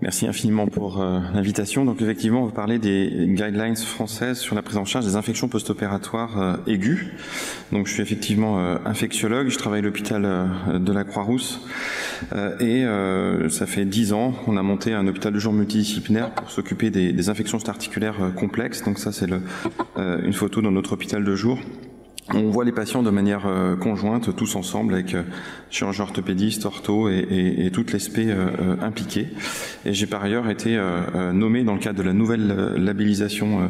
Merci infiniment pour l'invitation. Donc effectivement, on va parler des guidelines françaises sur la prise en charge des infections post-opératoires aiguës. Donc je suis effectivement infectiologue, je travaille à l'hôpital de la Croix-Rousse et ça fait 10 ans qu'on a monté un hôpital de jour multidisciplinaire pour s'occuper des infections articulaires complexes. Donc ça c'est une photo dans notre hôpital de jour. On voit les patients de manière conjointe, tous ensemble, avec chirurgien orthopédiste, ortho et toutes les spé impliquées. Et j'ai par ailleurs été nommé dans le cadre de la nouvelle labellisation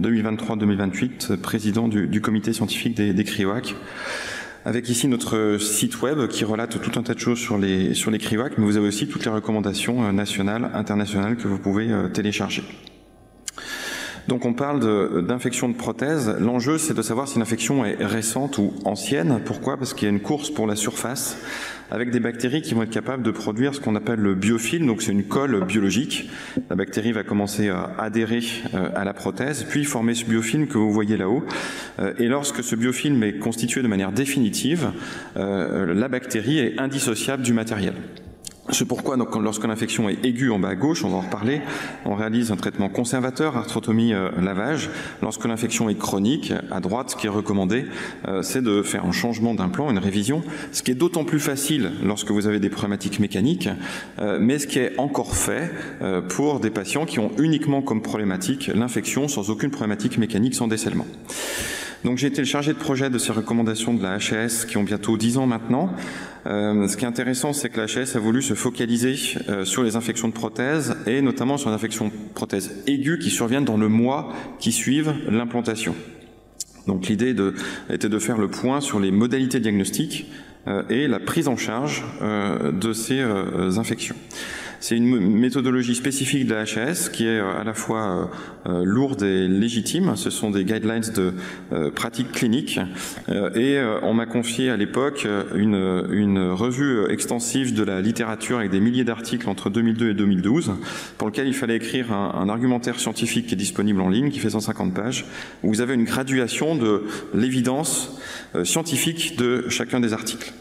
2023-2028, président du comité scientifique des CRIOAC. Avec ici notre site web qui relate tout un tas de choses sur les CRIOAC, mais vous avez aussi toutes les recommandations nationales, internationales que vous pouvez télécharger. Donc on parle d'infection de prothèse. L'enjeu, c'est de savoir si l'infection est récente ou ancienne. Pourquoi? Parce qu'il y a une course pour la surface avec des bactéries qui vont être capables de produire ce qu'on appelle le biofilm. Donc c'est une colle biologique. La bactérie va commencer à adhérer à la prothèse, puis former ce biofilm que vous voyez là-haut. Et lorsque ce biofilm est constitué de manière définitive, la bactérie est indissociable du matériel. C'est pourquoi, donc, lorsque l'infection est aiguë en bas à gauche, on va en reparler, on réalise un traitement conservateur, arthrotomie, lavage. Lorsque l'infection est chronique, à droite, ce qui est recommandé, c'est de faire un changement d'implant, une révision, ce qui est d'autant plus facile lorsque vous avez des problématiques mécaniques, mais ce qui est encore fait pour des patients qui ont uniquement comme problématique l'infection sans aucune problématique mécanique, sans décèlement. Donc j'ai été le chargé de projet de ces recommandations de la HAS qui ont bientôt 10 ans maintenant. Ce qui est intéressant, c'est que la HAS a voulu se focaliser sur les infections de prothèses et notamment sur les infections de prothèses aiguës qui surviennent dans le mois qui suivent l'implantation. Donc l'idée était de faire le point sur les modalités diagnostiques et la prise en charge de ces infections. C'est une méthodologie spécifique de la HAS qui est à la fois lourde et légitime. Ce sont des guidelines de pratique clinique et on m'a confié à l'époque une revue extensive de la littérature avec des milliers d'articles entre 2002 et 2012 pour lequel il fallait écrire un argumentaire scientifique qui est disponible en ligne, qui fait 150 pages, où vous avez une graduation de l'évidence scientifique de chacun des articles.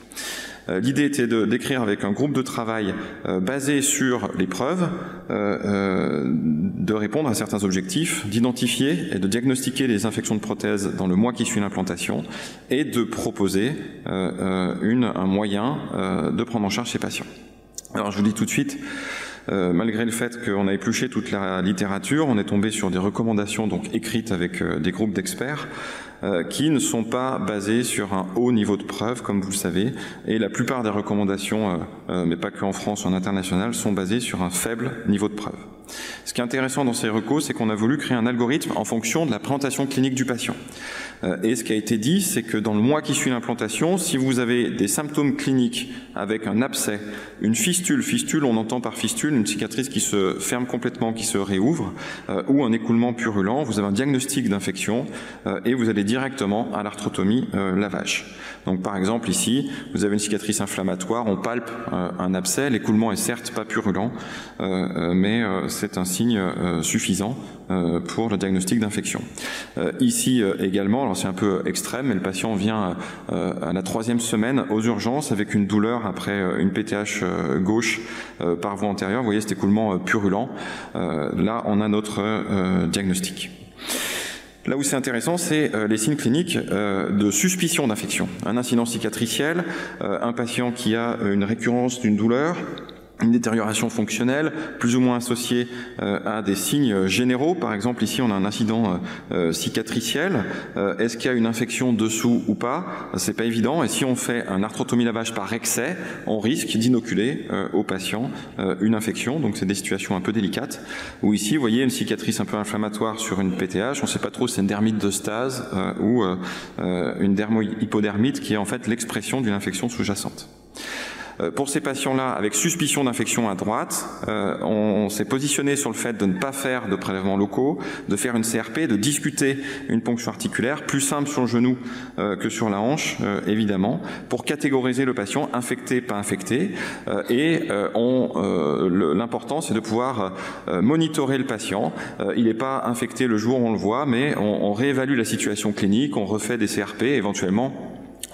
L'idée était d'écrire avec un groupe de travail basé sur les preuves, de répondre à certains objectifs, d'identifier et de diagnostiquer les infections de prothèses dans le mois qui suit l'implantation et de proposer un moyen de prendre en charge ces patients. Alors je vous dis tout de suite, malgré le fait qu'on a épluché toute la littérature, on est tombé sur des recommandations donc écrites avec des groupes d'experts qui ne sont pas basées sur un haut niveau de preuve, comme vous le savez, et la plupart des recommandations, mais pas que en France, en international, sont basées sur un faible niveau de preuve. Ce qui est intéressant dans ces recos, c'est qu'on a voulu créer un algorithme en fonction de la présentation clinique du patient. Et ce qui a été dit, c'est que dans le mois qui suit l'implantation, si vous avez des symptômes cliniques avec un abcès, une fistule, on entend par fistule une cicatrice qui se ferme complètement, qui se réouvre, ou un écoulement purulent, vous avez un diagnostic d'infection et vous allez directement à l'arthrotomie lavage. Donc par exemple ici, vous avez une cicatrice inflammatoire, on palpe un abcès, l'écoulement est certes pas purulent, mais c'est un signe suffisant pour le diagnostic d'infection. Ici également, alors c'est un peu extrême, mais le patient vient à la 3e semaine aux urgences avec une douleur après une PTH gauche par voie antérieure. Vous voyez cet écoulement purulent. Là, on a notre diagnostic. Là où c'est intéressant, c'est les signes cliniques de suspicion d'infection. Un incident cicatriciel, un patient qui a une récurrence d'une douleur, une détérioration fonctionnelle, plus ou moins associée à des signes généraux. Par exemple, ici, on a un incident cicatriciel. Est-ce qu'il y a une infection dessous ou pas? C'est pas évident. Et si on fait un arthrotomie lavage par excès, on risque d'inoculer au patient une infection. Donc, c'est des situations un peu délicates. Ou ici, vous voyez une cicatrice un peu inflammatoire sur une PTH. On ne sait pas trop si c'est une dermite de stase ou une dermo-hypodermite qui est en fait l'expression d'une infection sous-jacente. Pour ces patients-là, avec suspicion d'infection à droite, on s'est positionné sur le fait de ne pas faire de prélèvements locaux, de faire une CRP, de discuter une ponction articulaire, plus simple sur le genou que sur la hanche, évidemment, pour catégoriser le patient infecté, pas infecté. L'important, c'est de pouvoir monitorer le patient. Il n'est pas infecté le jour où on le voit, mais on réévalue la situation clinique, on refait des CRP, éventuellement.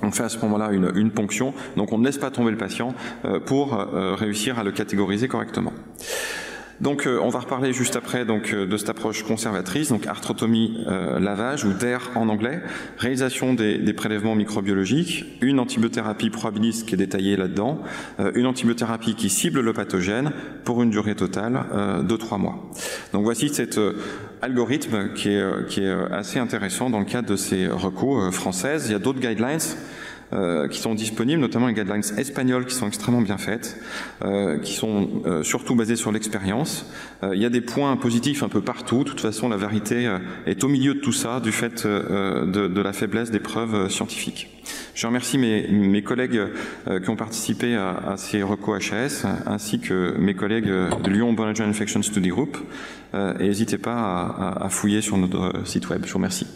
On fait à ce moment-là une ponction, donc on ne laisse pas tomber le patient pour réussir à le catégoriser correctement. Donc on va reparler juste après donc, de cette approche conservatrice, donc arthrotomie lavage ou DARE en anglais, réalisation des prélèvements microbiologiques, une antibiothérapie probabiliste qui est détaillée là-dedans, une antibiothérapie qui cible le pathogène pour une durée totale de 3 mois. Donc voici cet algorithme qui est assez intéressant dans le cadre de ces recos françaises. Il y a d'autres guidelines qui sont disponibles, notamment les guidelines espagnoles qui sont extrêmement bien faites, qui sont surtout basées sur l'expérience. Il y a des points positifs un peu partout. De toute façon, la vérité est au milieu de tout ça, du fait de la faiblesse des preuves scientifiques. Je remercie mes collègues qui ont participé à ces recos HAS, ainsi que mes collègues de Lyon Bonadjo Infection Study Group. Et n'hésitez pas à fouiller sur notre site web. Je vous remercie.